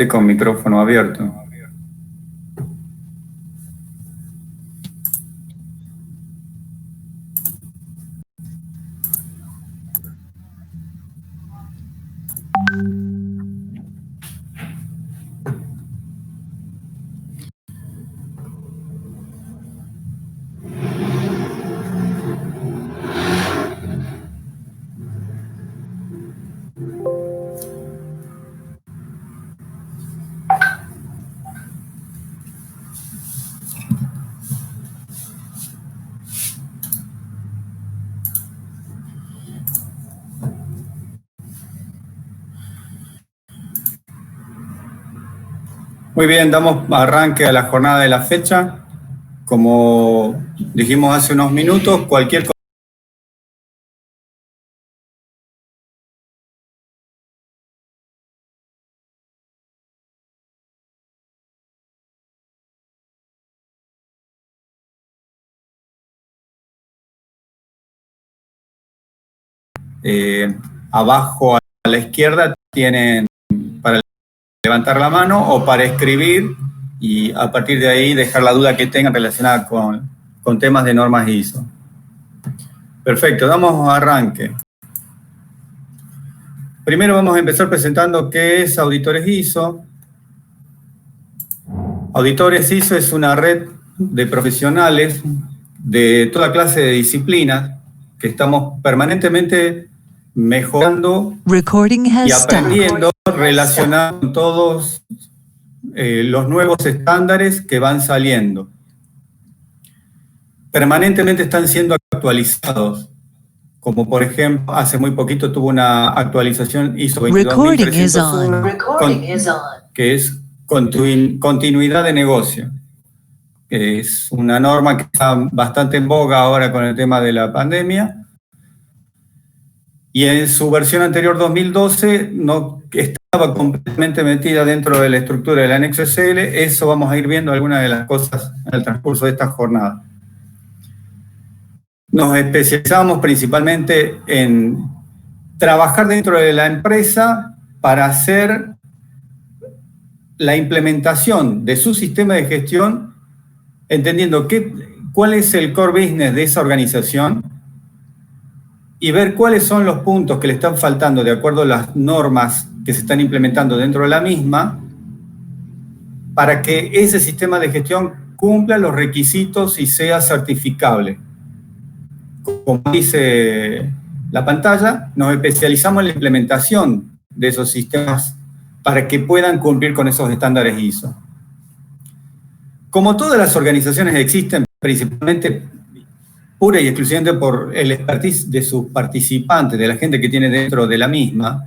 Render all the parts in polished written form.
con micrófono abierto. Muy bien, damos arranque a la jornada de la fecha. Como dijimos hace unos minutos, cualquier abajo a la izquierda tienen para levantar la mano o para escribir y a partir de ahí dejar la duda que tengan relacionada con temas de normas ISO. Perfecto, damos arranque. Primero vamos a empezar presentando qué es Auditores ISO. Auditores ISO es una red de profesionales de toda clase de disciplinas que estamos permanentemente mejorando y aprendiendo relacionado con todos los nuevos estándares que van saliendo. Permanentemente están siendo actualizados, como por ejemplo, hace muy poquito tuvo una actualización ISO 22301, que es continuidad de negocio. Es una norma que está bastante en boga ahora con el tema de la pandemia. Y en su versión anterior, 2012, no estaba completamente metida dentro de la estructura del anexo SL. Eso vamos a ir viendo algunas de las cosas en el transcurso de esta jornada. Nos especializamos principalmente en trabajar dentro de la empresa para hacer la implementación de su sistema de gestión, entendiendo cuál es el core business de esa organización y ver cuáles son los puntos que le están faltando de acuerdo a las normas que se están implementando dentro de la misma para que ese sistema de gestión cumpla los requisitos y sea certificable. Como dice la pantalla, nos especializamos en la implementación de esos sistemas para que puedan cumplir con esos estándares ISO. Como todas las organizaciones existen, principalmente pura y exclusivamente por el expertise de sus participantes, de la gente que tiene dentro de la misma,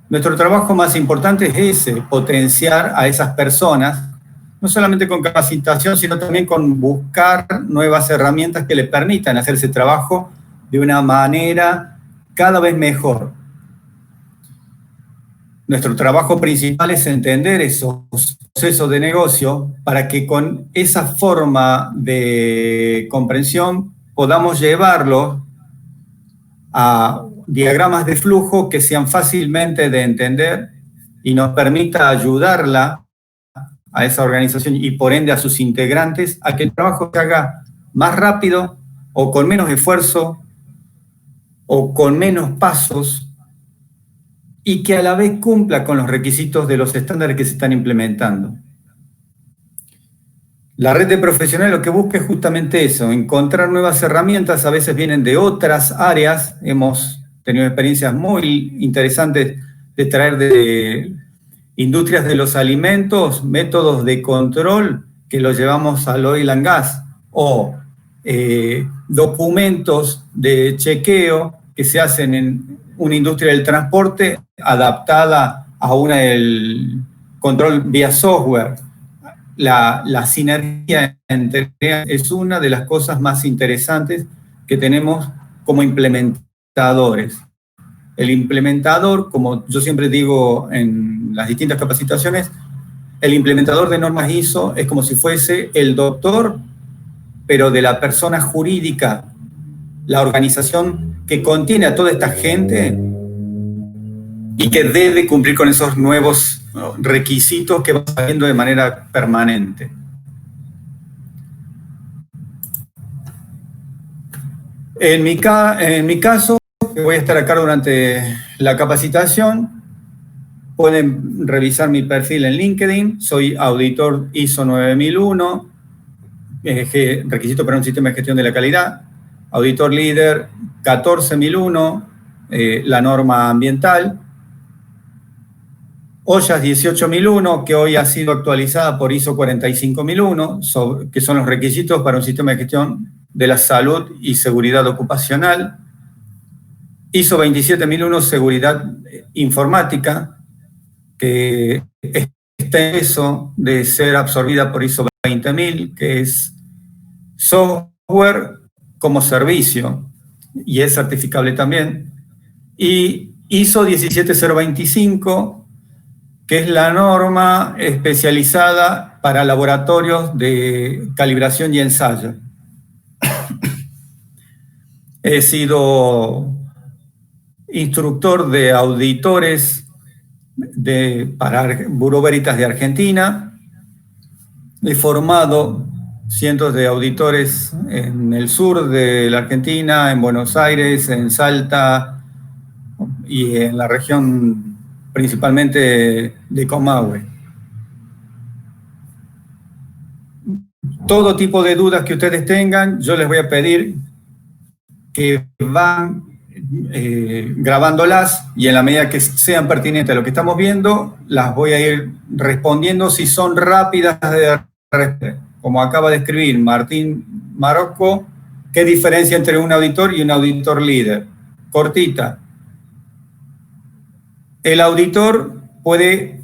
nuestro trabajo más importante es ese, potenciar a esas personas, no solamente con capacitación, sino también con buscar nuevas herramientas que les permitan hacer ese trabajo de una manera cada vez mejor. Nuestro trabajo principal es entender esos procesos de negocio para que con esa forma de comprensión podamos llevarlo a diagramas de flujo que sean fácilmente de entender y nos permita ayudarla a esa organización y por ende a sus integrantes a que el trabajo se haga más rápido o con menos esfuerzo o con menos pasos y que a la vez cumpla con los requisitos de los estándares que se están implementando. La red de profesionales lo que busca es justamente eso, encontrar nuevas herramientas, a veces vienen de otras áreas, hemos tenido experiencias muy interesantes de traer de industrias de los alimentos, métodos de control que los llevamos al oil and gas, o documentos de chequeo que se hacen en una industria del transporte adaptada a una del control vía software. La sinergia entre es una de las cosas más interesantes que tenemos como implementadores. El implementador, como yo siempre digo en las distintas capacitaciones, el implementador de normas ISO es como si fuese el doctor, pero de la persona jurídica, la organización que contiene a toda esta gente y que debe cumplir con esos nuevos requisitos que van saliendo de manera permanente. En mi caso, que voy a estar acá durante la capacitación, pueden revisar mi perfil en LinkedIn. Soy auditor ISO 9001, requisito para un sistema de gestión de la calidad. Auditor líder 14001, la norma ambiental. OYAS 18001, que hoy ha sido actualizada por ISO 45001, que son los requisitos para un sistema de gestión de la salud y seguridad ocupacional. ISO 27001, seguridad informática, que está en eso de ser absorbida por ISO 20000, que es software como servicio, y es certificable también. Y ISO 17025, que es la norma especializada para laboratorios de calibración y ensayo. He sido instructor de auditores para Bureau Veritas de Argentina. He formado cientos de auditores en el sur de la Argentina, en Buenos Aires, en Salta y en la región principalmente de Comahue. Todo tipo de dudas que ustedes tengan, yo les voy a pedir que van grabándolas, y en la medida que sean pertinentes a lo que estamos viendo, las voy a ir respondiendo si son rápidas de responder. Como acaba de escribir Martín Marocco, ¿qué diferencia entre un auditor y un auditor líder? Cortita. El auditor puede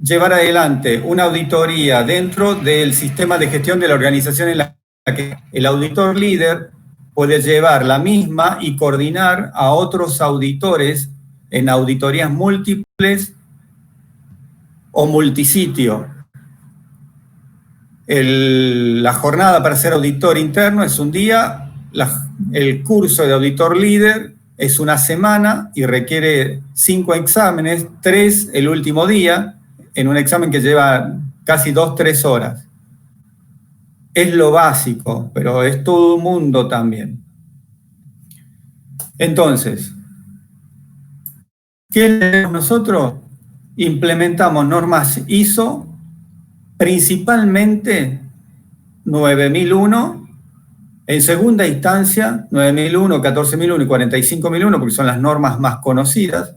llevar adelante una auditoría dentro del sistema de gestión de la organización en la que el auditor líder puede llevar la misma y coordinar a otros auditores en auditorías múltiples o multisitio. La jornada para ser auditor interno es un día, el curso de auditor líder es una semana y requiere 5 exámenes, 3 el último día, en un examen que lleva casi 2-3 horas. Es lo básico, pero es todo un mundo también. Entonces, ¿qué hacemos nosotros? Implementamos normas ISO, principalmente 9001, en segunda instancia 9001, 14001 y 45001, porque son las normas más conocidas,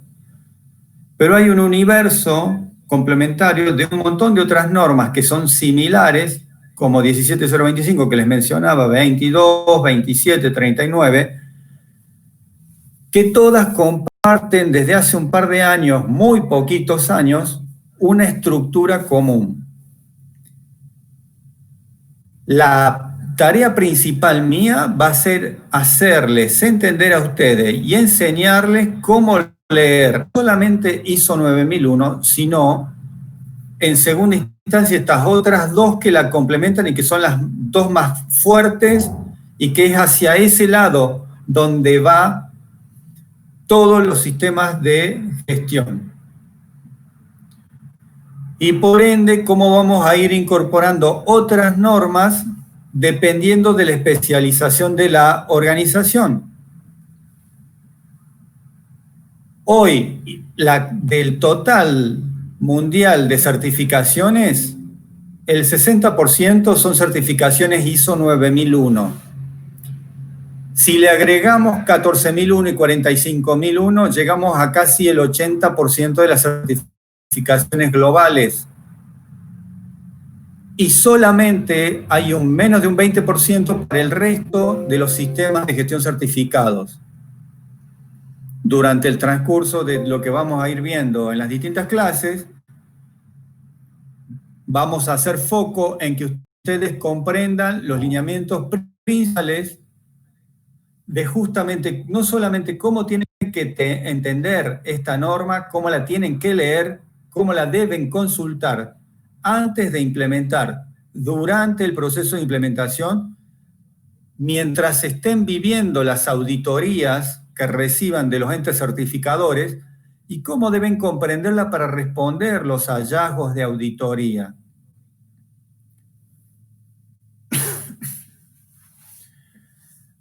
pero hay un universo complementario de un montón de otras normas que son similares, como 17025 que les mencionaba, 22, 27, 39, que todas comparten desde hace un par de años, muy poquitos años, una estructura común. La tarea principal mía va a ser hacerles entender a ustedes y enseñarles cómo leer no solamente ISO 9001, sino en segunda instancia estas otras dos que la complementan y que son las dos más fuertes, y que es hacia ese lado donde va todos los sistemas de gestión. Y por ende, cómo vamos a ir incorporando otras normas dependiendo de la especialización de la organización. Hoy, del total mundial de certificaciones, el 60% son certificaciones ISO 9001. Si le agregamos 14001 y 45001, llegamos a casi el 80% de las certificaciones globales. Y solamente hay menos de un 20% para el resto de los sistemas de gestión certificados. Durante el transcurso de lo que vamos a ir viendo en las distintas clases, vamos a hacer foco en que ustedes comprendan los lineamientos principales de justamente, no solamente cómo tienen que entender esta norma, cómo la tienen que leer, cómo la deben consultar antes de implementar, durante el proceso de implementación, mientras estén viviendo las auditorías que reciban de los entes certificadores, y cómo deben comprenderla para responder los hallazgos de auditoría.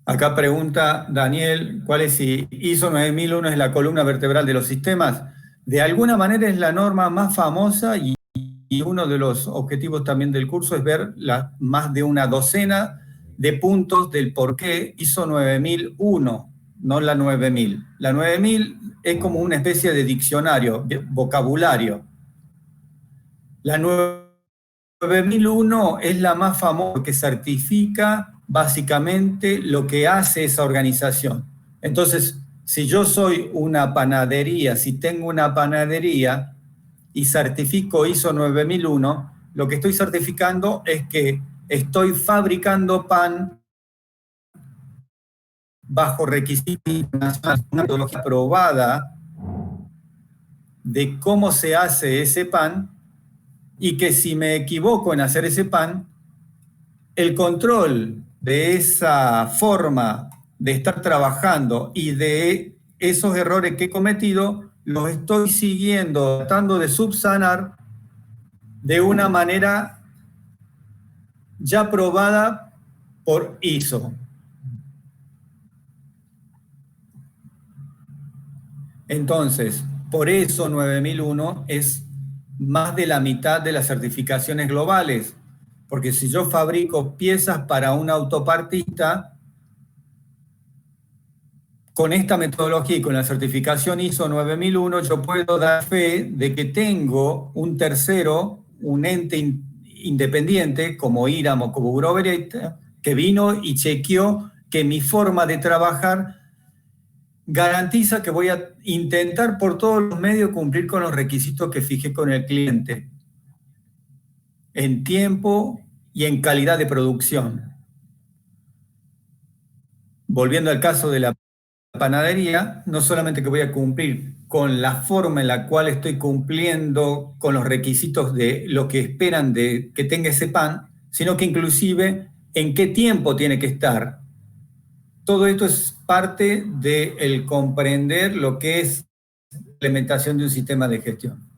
Acá pregunta Daniel, ¿cuál es si ISO 9001 es la columna vertebral de los sistemas? De alguna manera es la norma más famosa y uno de los objetivos también del curso es ver más de una docena de puntos del por qué ISO 9001, no la 9000. La 9000 es como una especie de diccionario, vocabulario. La 9001 es la más famosa porque certifica básicamente lo que hace esa organización. Entonces, si yo soy una panadería, si tengo una panadería y certifico ISO 9001, lo que estoy certificando es que estoy fabricando pan bajo requisitos internacionales, una metodología probada de cómo se hace ese pan, y que si me equivoco en hacer ese pan, el control de esa forma de estar trabajando y de esos errores que he cometido, los estoy siguiendo, tratando de subsanar de una manera ya probada por ISO. Entonces, por eso 9001 es más de la mitad de las certificaciones globales, porque si yo fabrico piezas para un autopartista, con esta metodología y con la certificación ISO 9001, yo puedo dar fe de que tengo un tercero, un ente independiente, como IRAM o como Bureau Veritas, que vino y chequeó que mi forma de trabajar garantiza que voy a intentar por todos los medios cumplir con los requisitos que fijé con el cliente, en tiempo y en calidad de producción. Volviendo al caso de la panadería, no solamente que voy a cumplir con la forma en la cual estoy cumpliendo con los requisitos de lo que esperan de que tenga ese pan, sino que inclusive en qué tiempo tiene que estar. Todo esto es parte del comprender lo que es la implementación de un sistema de gestión.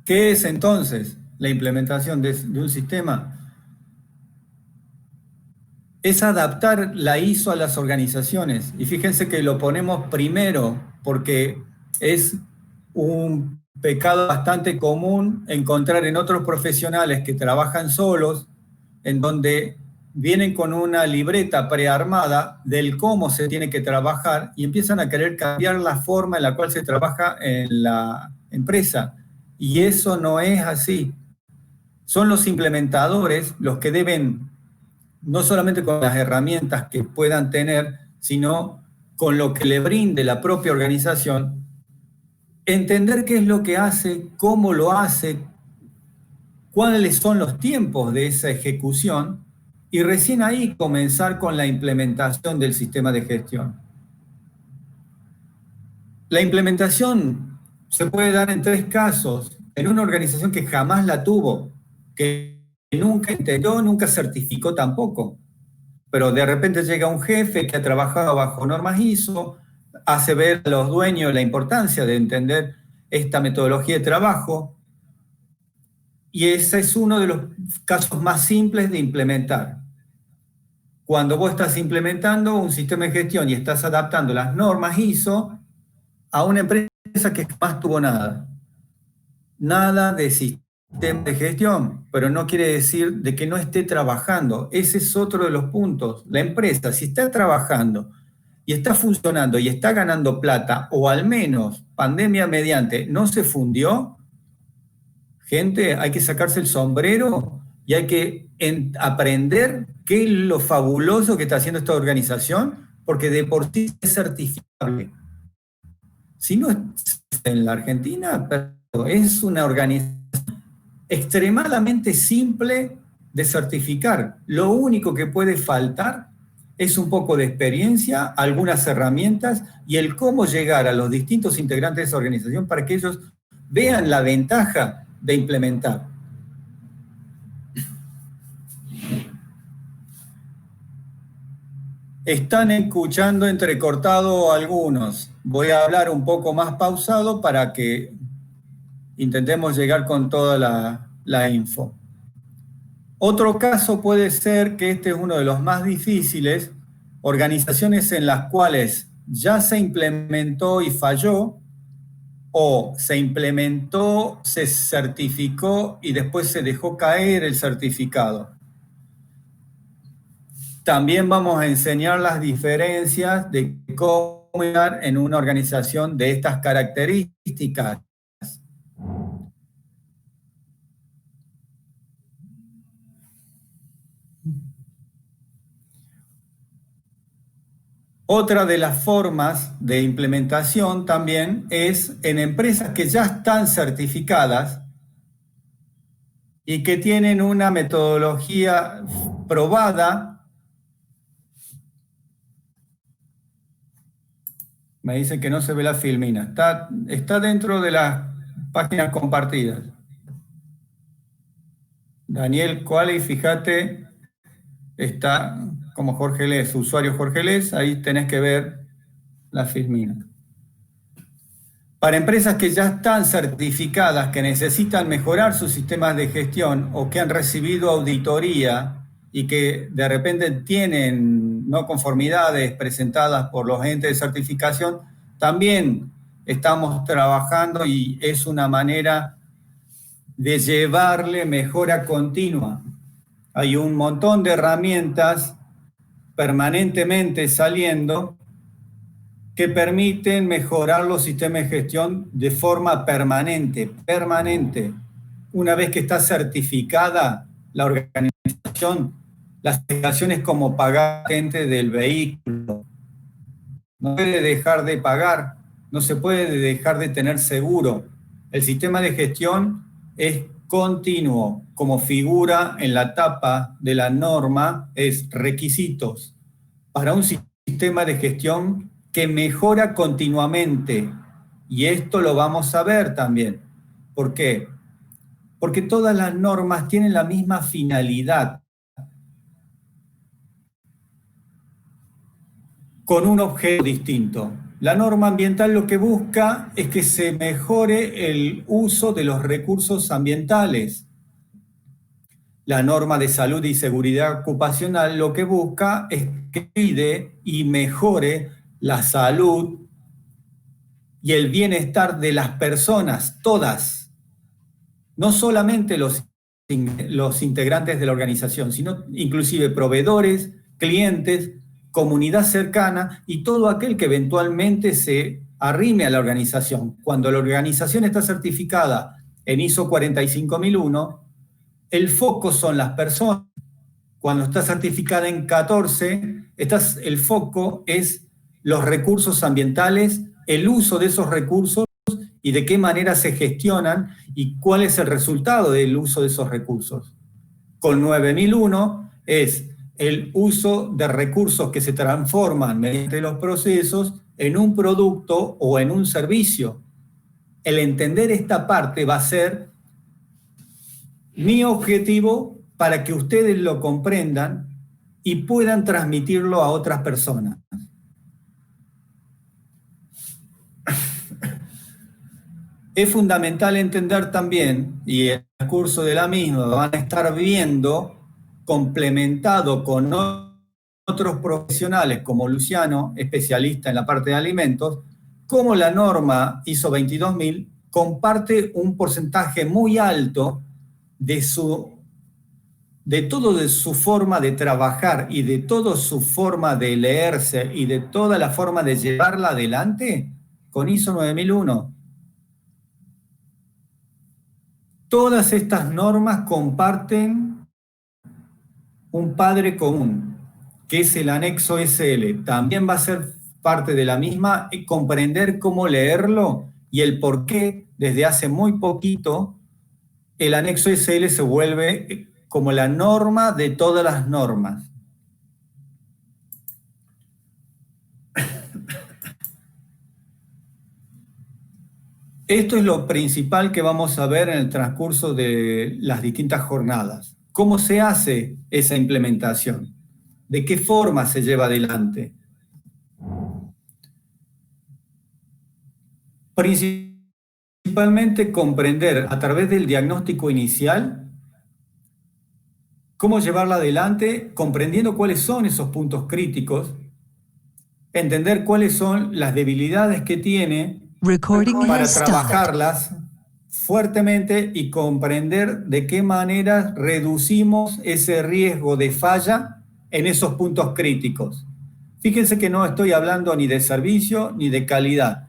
¿Qué es entonces la implementación de un sistema? Es adaptar la ISO a las organizaciones. Y fíjense que lo ponemos primero porque es un pecado bastante común encontrar en otros profesionales que trabajan solos, en donde vienen con una libreta prearmada del cómo se tiene que trabajar y empiezan a querer cambiar la forma en la cual se trabaja en la empresa. Y eso no es así. Son los implementadores los que deben, no solamente con las herramientas que puedan tener, sino con lo que le brinde la propia organización, entender qué es lo que hace, cómo lo hace, cuáles son los tiempos de esa ejecución y recién ahí comenzar con la implementación del sistema de gestión. La implementación se puede dar en tres casos. En una organización que jamás la tuvo, que nunca integró, nunca certificó tampoco, pero de repente llega un jefe que ha trabajado bajo normas ISO, hace ver a los dueños la importancia de entender esta metodología de trabajo, y ese es uno de los casos más simples de implementar. Cuando vos estás implementando un sistema de gestión y estás adaptando las normas ISO a una empresa que jamás tuvo nada. Nada de sistema de gestión, pero no quiere decir de que no esté trabajando. Ese es otro de los puntos. La empresa, si está trabajando y está funcionando y está ganando plata, o al menos pandemia mediante, no se fundió, gente, hay que sacarse el sombrero y hay que aprender qué es lo fabuloso que está haciendo esta organización, porque de por sí es certificable. Si no es en la Argentina, pero es una organización extremadamente simple de certificar. Lo único que puede faltar es un poco de experiencia, algunas herramientas y el cómo llegar a los distintos integrantes de esa organización para que ellos vean la ventaja de implementar. Están escuchando entrecortado algunos. Voy a hablar un poco más pausado para que intentemos llegar con toda la info. Otro caso puede ser, que este es uno de los más difíciles, organizaciones en las cuales ya se implementó y falló, o se implementó, se certificó y después se dejó caer el certificado. También vamos a enseñar las diferencias de cómo llegar en una organización de estas características. Otra de las formas de implementación también es en empresas que ya están certificadas y que tienen una metodología probada. Me dicen que no se ve la filmina. Está dentro de las páginas compartidas. Daniel Cuali, fíjate, está como Jorge Les, usuario Jorge Les, ahí tenés que ver la filmina. Para empresas que ya están certificadas, que necesitan mejorar sus sistemas de gestión o que han recibido auditoría y que de repente tienen no conformidades presentadas por los entes de certificación, también estamos trabajando y es una manera de llevarle mejora continua. Hay un montón de herramientas permanentemente saliendo que permiten mejorar los sistemas de gestión de forma permanente. Una vez que está certificada la organización, la certificación es como pagar gente del vehículo. No puede dejar de pagar, no se puede dejar de tener seguro. El sistema de gestión es continuo, como figura en la tapa de la norma, es requisitos para un sistema de gestión que mejora continuamente. Y esto lo vamos a ver también. ¿Por qué? Porque todas las normas tienen la misma finalidad, con un objeto distinto. La norma ambiental lo que busca es que se mejore el uso de los recursos ambientales. La norma de salud y seguridad ocupacional lo que busca es que cuide y mejore la salud y el bienestar de las personas, todas, no solamente los integrantes de la organización, sino inclusive proveedores, clientes, comunidad cercana y todo aquel que eventualmente se arrime a la organización. Cuando la organización está certificada en ISO 45001, el foco son las personas. Cuando está certificada en 14, el foco es los recursos ambientales, el uso de esos recursos y de qué manera se gestionan y cuál es el resultado del uso de esos recursos. Con 9001 es el uso de recursos que se transforman mediante los procesos en un producto o en un servicio. El entender esta parte va a ser mi objetivo para que ustedes lo comprendan y puedan transmitirlo a otras personas. Es fundamental entender también, y en el curso de la misma van a estar viendo, complementado con otros profesionales como Luciano, especialista en la parte de alimentos, cómo la norma ISO 22000 comparte un porcentaje muy alto de toda su forma de trabajar y de toda su forma de leerse y de toda la forma de llevarla adelante con ISO 9001. Todas estas normas comparten un padre común, que es el anexo SL. También va a ser parte de la misma comprender cómo leerlo y el por qué desde hace muy poquito el anexo SL se vuelve como la norma de todas las normas. Esto es lo principal que vamos a ver en el transcurso de las distintas jornadas. ¿Cómo se hace esa implementación? de qué forma se lleva adelante. Principalmente comprender a través del diagnóstico inicial cómo llevarla adelante, comprendiendo cuáles son esos puntos críticos, entender cuáles son las debilidades que tiene para trabajarlas fuertemente y comprender de qué manera reducimos ese riesgo de falla en esos puntos críticos. Fíjense que no estoy hablando ni de servicio ni de calidad,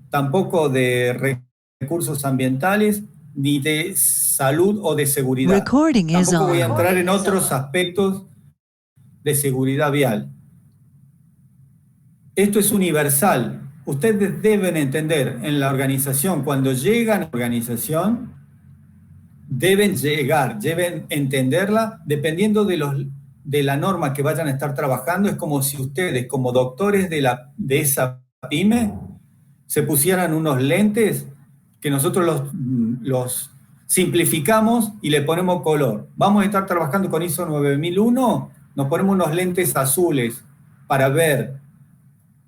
tampoco de recursos ambientales, ni de salud o de seguridad. Tampoco voy a entrar en otros aspectos de seguridad vial. Esto es universal. Ustedes deben entender en la organización, cuando llegan a la organización, deben entenderla, dependiendo de la norma que vayan a estar trabajando. Es como si ustedes, como doctores de esa pyme, se pusieran unos lentes que nosotros los simplificamos y le ponemos color. Vamos a estar trabajando con ISO 9001, nos ponemos unos lentes azules para ver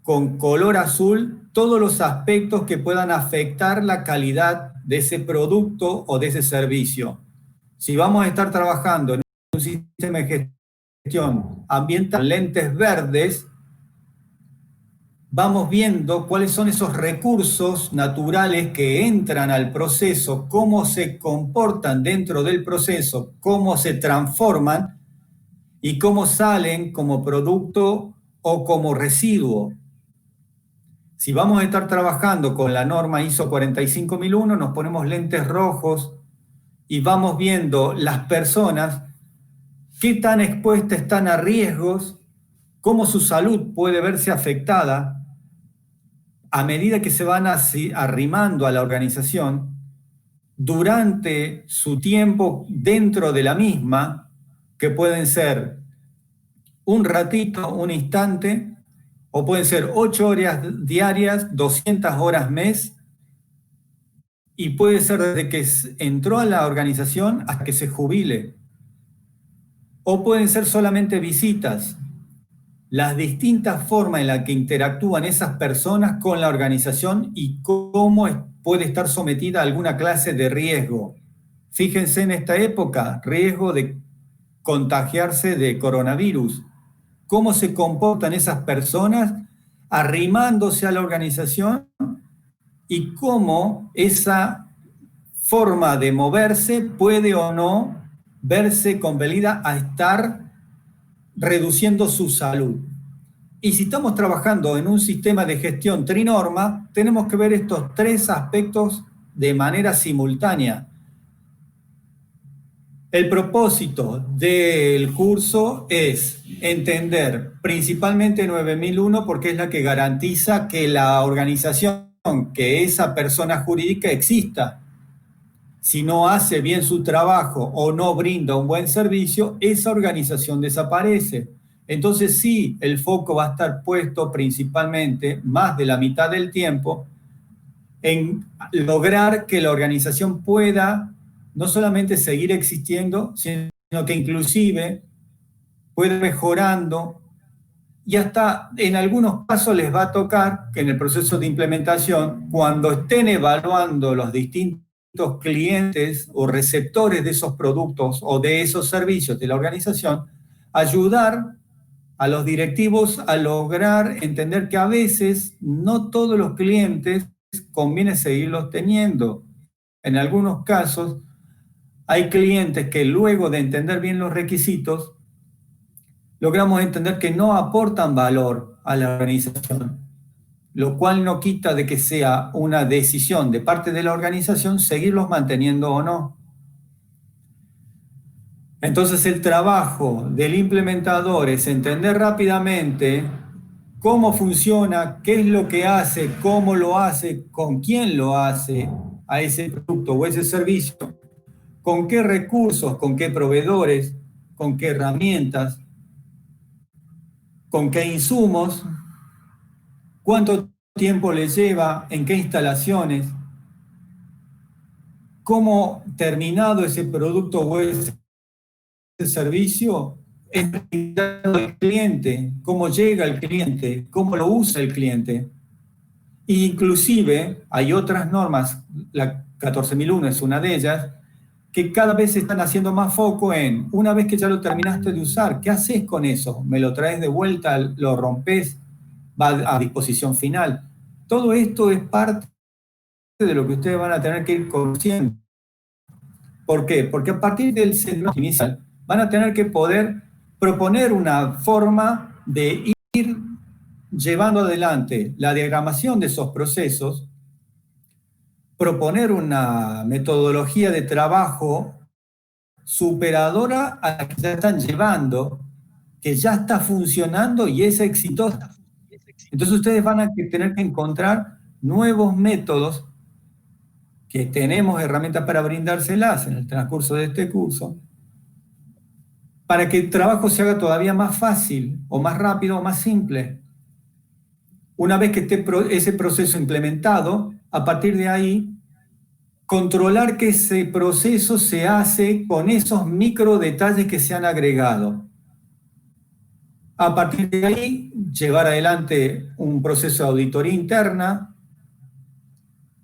con color azul todos los aspectos que puedan afectar la calidad de ese producto o de ese servicio. Si vamos a estar trabajando en un sistema de gestión ambiental, lentes verdes, vamos viendo cuáles son esos recursos naturales que entran al proceso, cómo se comportan dentro del proceso, cómo se transforman y cómo salen como producto o como residuo. Si vamos a estar trabajando con la norma ISO 45001, nos ponemos lentes rojos y vamos viendo las personas qué tan expuestas están a riesgos, cómo su salud puede verse afectada a medida que se van arrimando a la organización durante su tiempo dentro de la misma, que pueden ser un ratito, un instante, o pueden ser 8 horas diarias, 200 horas mes, y puede ser desde que entró a la organización hasta que se jubile. O pueden ser solamente visitas. Las distintas formas en las que interactúan esas personas con la organización y cómo puede estar sometida a alguna clase de riesgo. Fíjense en esta época, riesgo de contagiarse de coronavirus. Cómo se comportan esas personas arrimándose a la organización y cómo esa forma de moverse puede o no verse compelida a estar reduciendo su salud. Y si estamos trabajando en un sistema de gestión trinorma, tenemos que ver estos tres aspectos de manera simultánea. El propósito del curso es entender principalmente 9001 porque es la que garantiza que la organización, que esa persona jurídica exista. Si no hace bien su trabajo o no brinda un buen servicio, esa organización desaparece. Entonces sí, el foco va a estar puesto principalmente, más de la mitad del tiempo, en lograr que la organización pueda no solamente seguir existiendo, sino que inclusive pueda ir mejorando y hasta en algunos casos les va a tocar que en el proceso de implementación, cuando estén evaluando los distintos clientes o receptores de esos productos o de esos servicios de la organización, ayudar a los directivos a lograr entender que a veces no todos los clientes conviene seguirlos teniendo. En algunos casos hay clientes que luego de entender bien los requisitos, logramos entender que no aportan valor a la organización, lo cual no quita de que sea una decisión de parte de la organización seguirlos manteniendo o no. Entonces el trabajo del implementador es entender rápidamente cómo funciona, qué es lo que hace, cómo lo hace, con quién lo hace a ese producto o ese servicio, con qué recursos, con qué proveedores, con qué herramientas, con qué insumos, cuánto tiempo le lleva, en qué instalaciones, cómo terminado ese producto o ese servicio es el cliente, cómo llega el cliente, cómo lo usa el cliente. E inclusive hay otras normas, la 14.001 es una de ellas, que cada vez se están haciendo más foco en, una vez que ya lo terminaste de usar, ¿qué haces con eso? ¿Me lo traes de vuelta? ¿Lo rompes? ¿Va a disposición final? Todo esto es parte de lo que ustedes van a tener que ir conociendo. ¿Por qué? Porque a partir del diagnóstico inicial van a tener que poder proponer una forma de ir llevando adelante la diagramación de esos procesos, proponer una metodología de trabajo superadora a la que ya están llevando, que ya está funcionando y es exitosa. Entonces ustedes van a tener que encontrar nuevos métodos que tenemos herramientas para brindárselas en el transcurso de este curso, para que el trabajo se haga todavía más fácil, o más rápido, o más simple. Una vez que esté ese proceso implementado, a partir de ahí, controlar que ese proceso se hace con esos micro detalles que se han agregado. A partir de ahí, llevar adelante un proceso de auditoría interna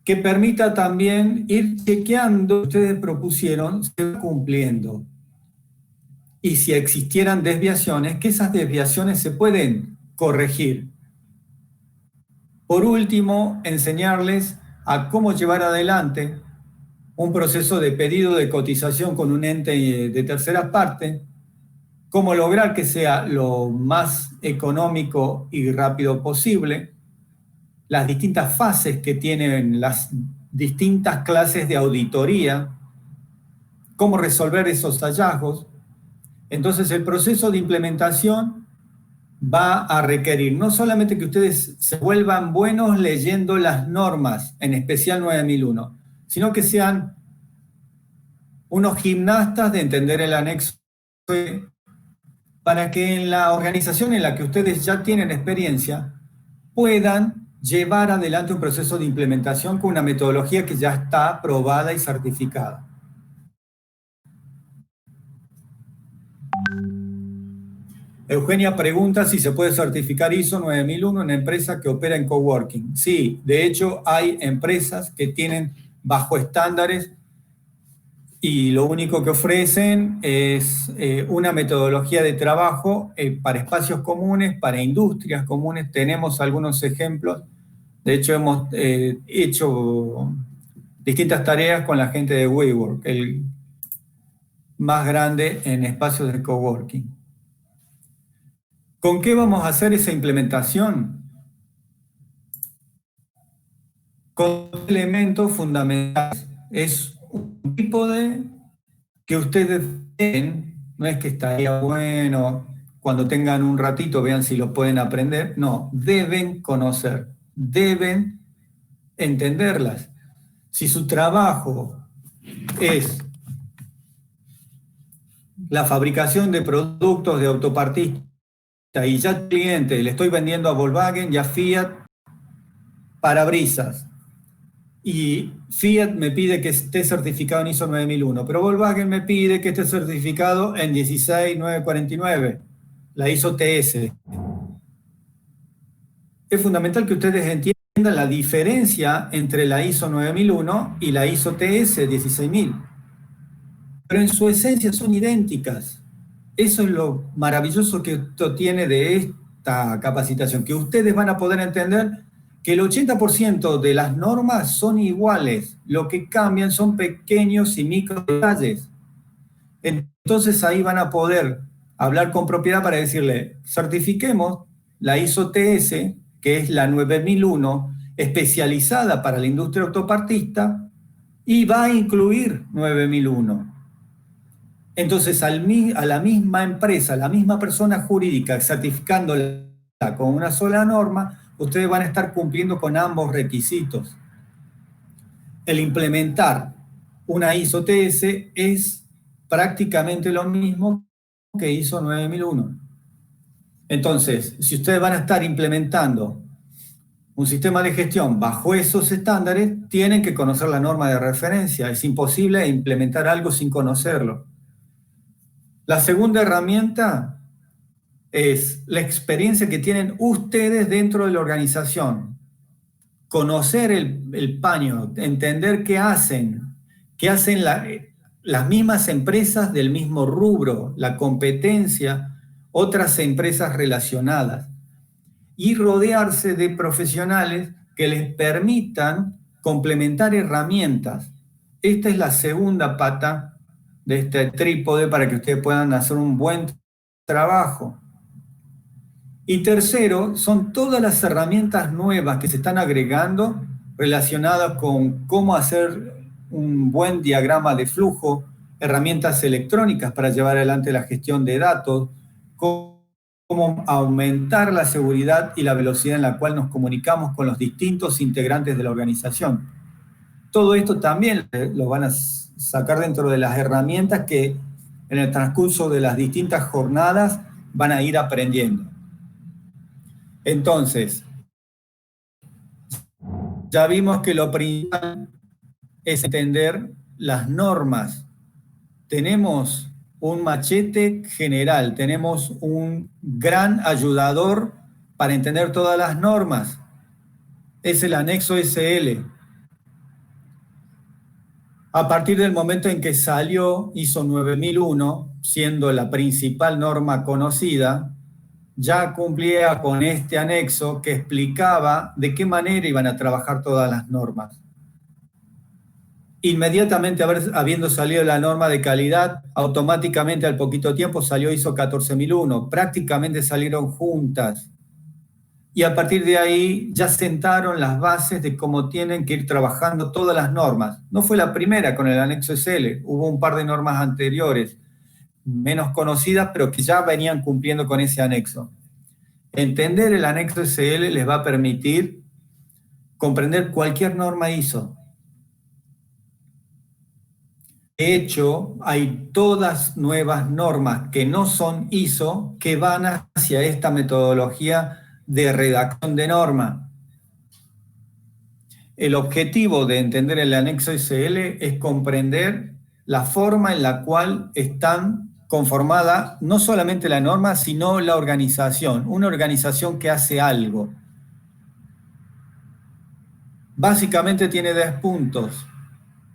que permita también ir chequeando lo que ustedes propusieron, se va cumpliendo. Y si existieran desviaciones, que esas desviaciones se pueden corregir. Por último, enseñarles a cómo llevar adelante un proceso de pedido de cotización con un ente de tercera parte, cómo lograr que sea lo más económico y rápido posible, las distintas fases que tienen las distintas clases de auditoría, cómo resolver esos hallazgos. Entonces el proceso de implementación va a requerir no solamente que ustedes se vuelvan buenos leyendo las normas, en especial 9001, sino que sean unos gimnastas de entender el anexo, para que en la organización en la que ustedes ya tienen experiencia puedan llevar adelante un proceso de implementación con una metodología que ya está aprobada y certificada. Eugenia pregunta si se puede certificar ISO 9001 en una empresa que opera en coworking. Sí, de hecho hay empresas que tienen bajo estándares y lo único que ofrecen es una metodología de trabajo para espacios comunes, para industrias comunes. Tenemos algunos ejemplos. De hecho, hemos hecho distintas tareas con la gente de WeWork, el más grande en espacios de coworking. ¿Con qué vamos a hacer esa implementación? Con elementos fundamentales. Es un trípode que ustedes ven, no es que estaría bueno, cuando tengan un ratito vean si lo pueden aprender, no, deben conocer, deben entenderlas. Si su trabajo es la fabricación de productos de autopartista y ya el cliente le estoy vendiendo a Volkswagen y a Fiat parabrisas, y Fiat me pide que esté certificado en ISO 9001, pero Volkswagen me pide que esté certificado en 16949, la ISO TS. Es fundamental que ustedes entiendan la diferencia entre la ISO 9001 y la ISO TS 16000. Pero en su esencia son idénticas. Eso es lo maravilloso que esto tiene de esta capacitación, que ustedes van a poder entender que el 80% de las normas son iguales, lo que cambian son pequeños y micro detalles. Entonces ahí van a poder hablar con propiedad para decirle, certifiquemos la ISO TS, que es la 9001, especializada para la industria autopartista, y va a incluir 9001. Entonces, a la misma empresa, a la misma persona jurídica, certificándola con una sola norma, ustedes van a estar cumpliendo con ambos requisitos. El implementar una ISO TS es prácticamente lo mismo que ISO 9001. Entonces, si ustedes van a estar implementando un sistema de gestión bajo esos estándares, tienen que conocer la norma de referencia. Es imposible implementar algo sin conocerlo. La segunda herramienta es la experiencia que tienen ustedes dentro de la organización. Conocer el paño, entender qué hacen las mismas empresas del mismo rubro, la competencia, otras empresas relacionadas, y rodearse de profesionales que les permitan complementar herramientas. Esta es la segunda pata de este trípode para que ustedes puedan hacer un buen trabajo. Y tercero, son todas las herramientas nuevas que se están agregando relacionadas con cómo hacer un buen diagrama de flujo, herramientas electrónicas para llevar adelante la gestión de datos, cómo aumentar la seguridad y la velocidad en la cual nos comunicamos con los distintos integrantes de la organización. Todo esto también lo van a sacar dentro de las herramientas que en el transcurso de las distintas jornadas van a ir aprendiendo. Entonces, ya vimos que lo principal es entender las normas. Tenemos un machete general, tenemos un gran ayudador para entender todas las normas. Es el anexo SL. A partir del momento en que salió ISO 9001, siendo la principal norma conocida, ya cumplía con este anexo que explicaba de qué manera iban a trabajar todas las normas. Inmediatamente habiendo salido la norma de calidad, automáticamente al poquito tiempo salió ISO 14001, prácticamente salieron juntas. Y a partir de ahí ya sentaron las bases de cómo tienen que ir trabajando todas las normas. No fue la primera con el anexo SL, hubo un par de normas anteriores, menos conocidas, pero que ya venían cumpliendo con ese anexo. Entender el anexo SL les va a permitir comprender cualquier norma ISO. De hecho, hay todas nuevas normas que no son ISO que van hacia esta metodología de redacción de norma. El objetivo de entender el anexo SL es comprender la forma en la cual están conformada no solamente la norma, sino la organización, una organización que hace algo. Básicamente tiene 10 puntos,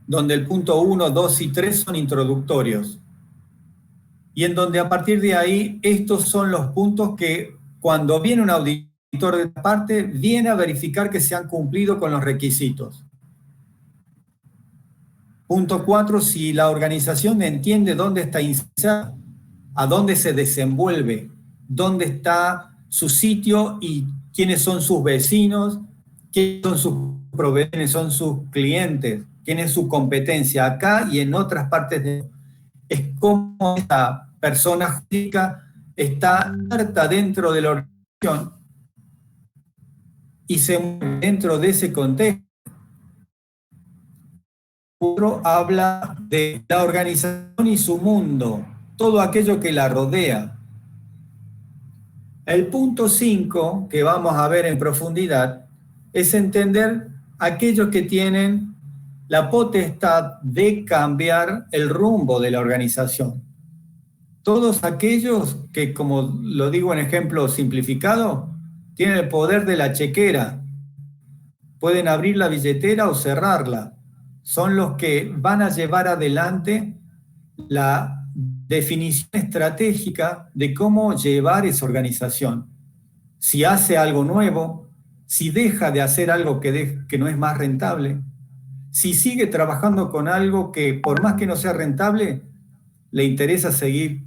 donde el punto 1, 2 y 3 son introductorios. Y en donde a partir de ahí, estos son los puntos que cuando viene un auditor de parte, viene a verificar que se han cumplido con los requisitos. Punto 4, si la organización entiende dónde está insertada, a dónde se desenvuelve, dónde está su sitio y quiénes son sus vecinos, quiénes son sus proveedores, quiénes son sus clientes, quién es su competencia acá y en otras partes de... Es como esta persona jurídica está harta dentro de la organización y se mueve dentro de ese contexto. Otro habla de la organización y su mundo, todo aquello que la rodea. El punto 5, que vamos a ver en profundidad, es entender aquellos que tienen la potestad de cambiar el rumbo de la organización. Todos aquellos que, como lo digo en ejemplo simplificado, tienen el poder de la chequera. Pueden abrir la billetera o cerrarla. Son los que van a llevar adelante la definición estratégica de cómo llevar esa organización. Si hace algo nuevo, si deja de hacer algo que no es más rentable, si sigue trabajando con algo que por más que no sea rentable, le interesa seguir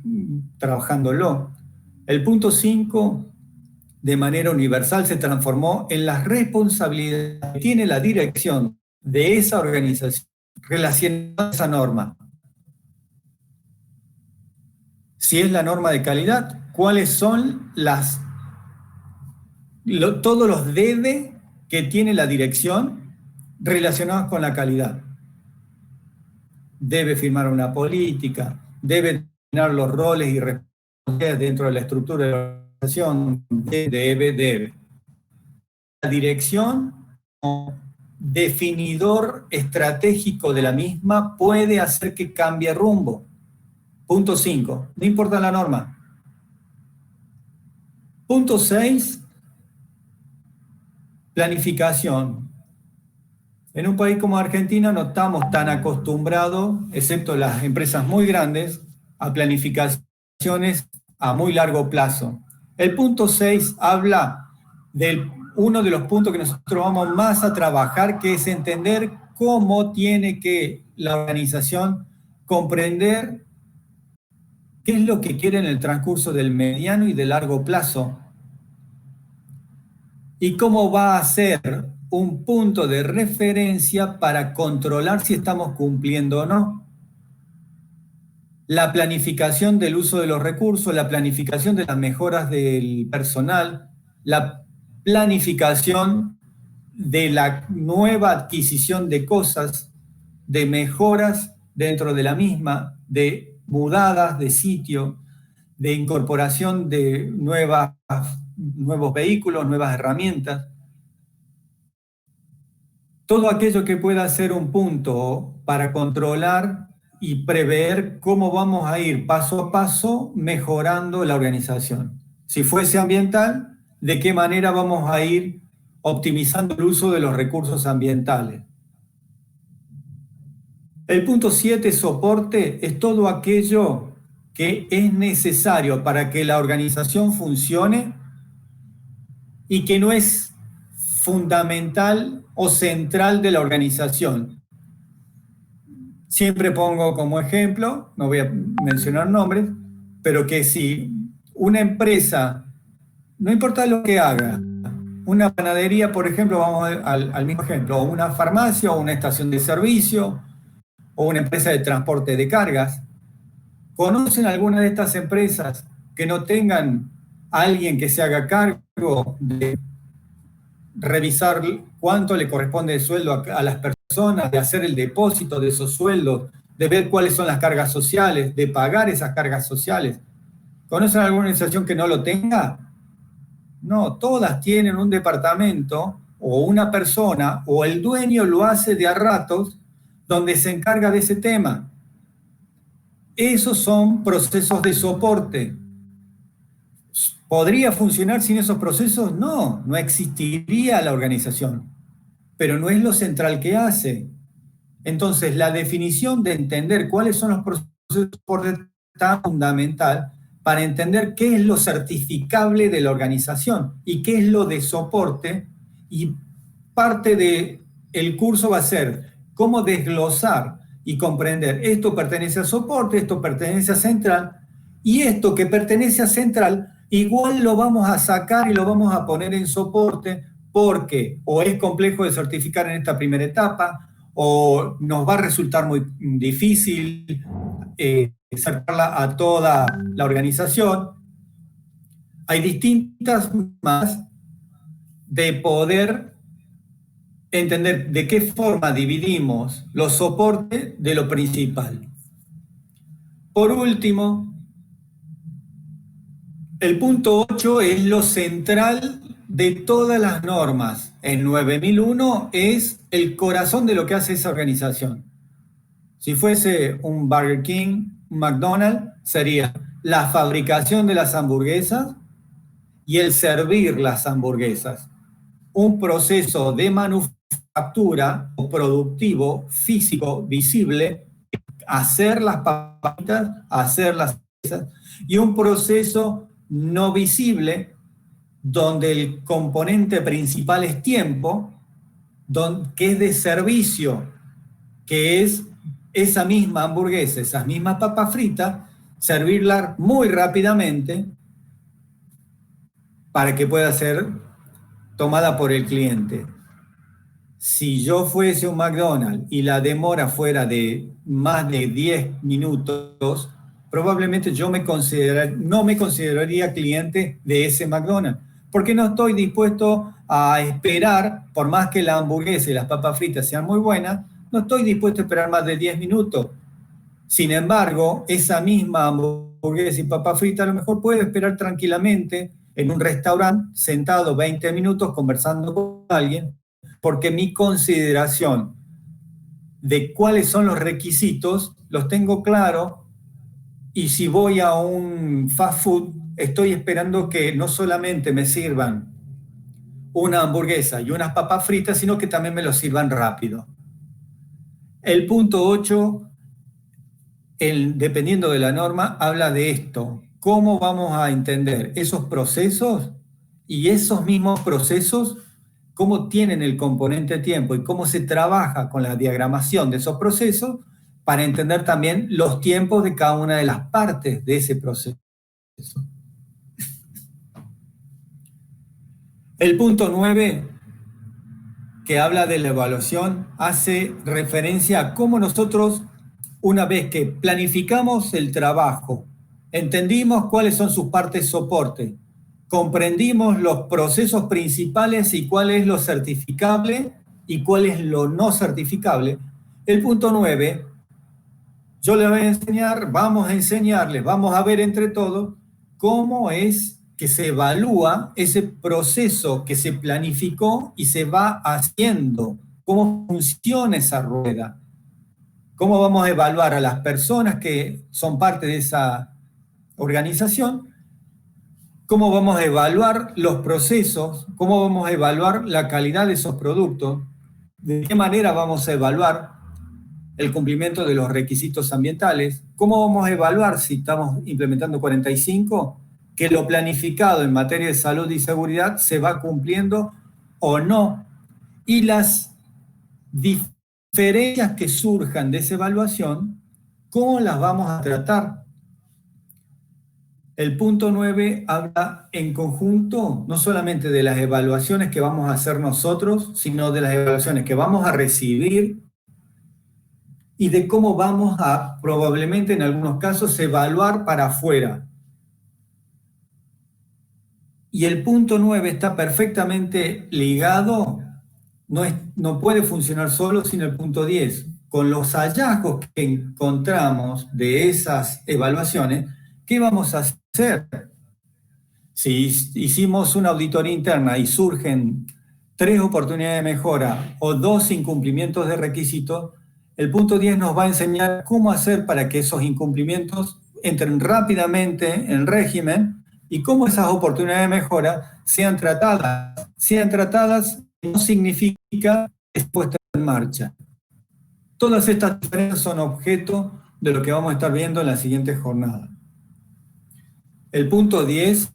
trabajándolo. El punto 5, de manera universal, se transformó en la responsabilidad que tiene la dirección de esa organización relacionada a esa norma. Si es la norma de calidad, ¿cuáles son todos los debe que tiene la dirección relacionados con la calidad? Debe firmar una política, debe tener los roles y responsabilidades dentro de la estructura de la organización, debe. La dirección, como definidor estratégico de la misma, puede hacer que cambie rumbo. Punto 5, no importa la norma. Punto 6, planificación. En un país como Argentina no estamos tan acostumbrados, excepto las empresas muy grandes, a planificaciones a muy largo plazo. El punto 6 habla de uno de los puntos que nosotros vamos más a trabajar, que es entender cómo tiene que la organización comprender qué es lo que quiere en el transcurso del mediano y del largo plazo y cómo va a ser un punto de referencia para controlar si estamos cumpliendo o no. La planificación del uso de los recursos, la planificación de las mejoras del personal, la planificación de la nueva adquisición de cosas, de mejoras dentro de la misma, de mudadas de sitio, de incorporación de nuevos vehículos, nuevas herramientas. Todo aquello que pueda ser un punto para controlar y prever cómo vamos a ir paso a paso mejorando la organización. Si fuese ambiental, ¿de qué manera vamos a ir optimizando el uso de los recursos ambientales? El punto 7, soporte, es todo aquello que es necesario para que la organización funcione y que no es fundamental o central de la organización. Siempre pongo como ejemplo, no voy a mencionar nombres, pero que si una empresa, no importa lo que haga, una panadería, por ejemplo, vamos al mismo ejemplo, o una farmacia, o una estación de servicio, o una empresa de transporte de cargas, ¿conocen alguna de estas empresas que no tengan a alguien que se haga cargo de revisar cuánto le corresponde de sueldo a las personas, de hacer el depósito de esos sueldos, de ver cuáles son las cargas sociales, de pagar esas cargas sociales? ¿Conocen alguna organización que no lo tenga? No, todas tienen un departamento o una persona o el dueño lo hace de a ratos donde se encarga de ese tema. Esos son procesos de soporte. ¿Podría funcionar sin esos procesos? No, no existiría la organización, pero no es lo central que hace. Entonces, la definición de entender cuáles son los procesos de soporte está fundamental para entender qué es lo certificable de la organización y qué es lo de soporte, y parte del curso va a ser cómo desglosar y comprender esto pertenece a soporte, esto pertenece a central, y esto que pertenece a central igual lo vamos a sacar y lo vamos a poner en soporte porque o es complejo de certificar en esta primera etapa o nos va a resultar muy difícil sacarla a toda la organización. Hay distintas formas de poder entender de qué forma dividimos los soportes de lo principal. Por último, el punto 8 es lo central de todas las normas. El 9001 es el corazón de lo que hace esa organización. Si fuese un Burger King, un McDonald's, sería la fabricación de las hamburguesas y el servir las hamburguesas. Un proceso de manufactura o productivo, físico, visible, hacer las papitas, hacer las hamburguesas, y un proceso no visible, donde el componente principal es tiempo, que es de servicio, que es esa misma hamburguesa, esas mismas papas fritas, servirla muy rápidamente para que pueda ser tomada por el cliente. Si yo fuese un McDonald's y la demora fuera de más de 10 minutos, probablemente yo no me consideraría cliente de ese McDonald's, porque no estoy dispuesto a esperar, por más que la hamburguesa y las papas fritas sean muy buenas, no estoy dispuesto a esperar más de 10 minutos. Sin embargo, esa misma hamburguesa y papa frita a lo mejor puede esperar tranquilamente en un restaurante, sentado 20 minutos conversando con alguien, porque mi consideración de cuáles son los requisitos los tengo claro Y si voy a un fast food, estoy esperando que no solamente me sirvan una hamburguesa y unas papas fritas, sino que también me lo sirvan rápido. El punto 8, dependiendo de la norma, habla de esto. ¿Cómo vamos a entender esos procesos y esos mismos procesos, cómo tienen el componente tiempo y cómo se trabaja con la diagramación de esos procesos para entender también los tiempos de cada una de las partes de ese proceso? El punto 9, que habla de la evaluación, hace referencia a cómo nosotros, una vez que planificamos el trabajo, entendimos cuáles son sus partes soporte, comprendimos los procesos principales y cuál es lo certificable y cuál es lo no certificable. El punto 9, yo les voy a enseñar, vamos a enseñarles, vamos a ver entre todos cómo es que se evalúa ese proceso que se planificó y se va haciendo, cómo funciona esa rueda, cómo vamos a evaluar a las personas que son parte de esa organización, cómo vamos a evaluar los procesos, cómo vamos a evaluar la calidad de esos productos, de qué manera vamos a evaluar el cumplimiento de los requisitos ambientales, cómo vamos a evaluar si estamos implementando 45, que lo planificado en materia de salud y seguridad se va cumpliendo o no, y las diferencias que surjan de esa evaluación, cómo las vamos a tratar. El punto 9 habla en conjunto no solamente de las evaluaciones que vamos a hacer nosotros, sino de las evaluaciones que vamos a recibir y de cómo vamos a, probablemente en algunos casos, evaluar para afuera. Y el punto 9 está perfectamente ligado, no puede funcionar solo sin el punto 10. Con los hallazgos que encontramos de esas evaluaciones, ¿qué vamos a hacer? Si hicimos una auditoría interna y surgen 3 oportunidades de mejora o 2 incumplimientos de requisitos, el punto 10 nos va a enseñar cómo hacer para que esos incumplimientos entren rápidamente en régimen y cómo esas oportunidades de mejora sean tratadas. Sean tratadas no significa puesta en marcha. Todas estas diferencias son objeto de lo que vamos a estar viendo en la siguiente jornada. El punto 10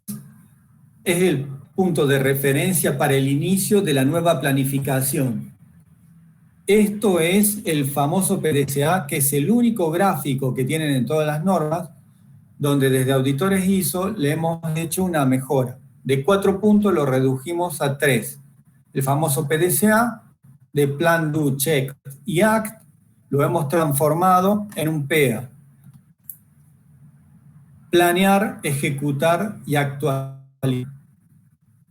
es el punto de referencia para el inicio de la nueva planificación. Esto es el famoso PDCA, que es el único gráfico que tienen en todas las normas, donde desde auditores ISO le hemos hecho una mejora. De 4 puntos lo redujimos a 3. El famoso PDCA de Plan, Do, Check y Act lo hemos transformado en un PEA. Planear, ejecutar y actualizar.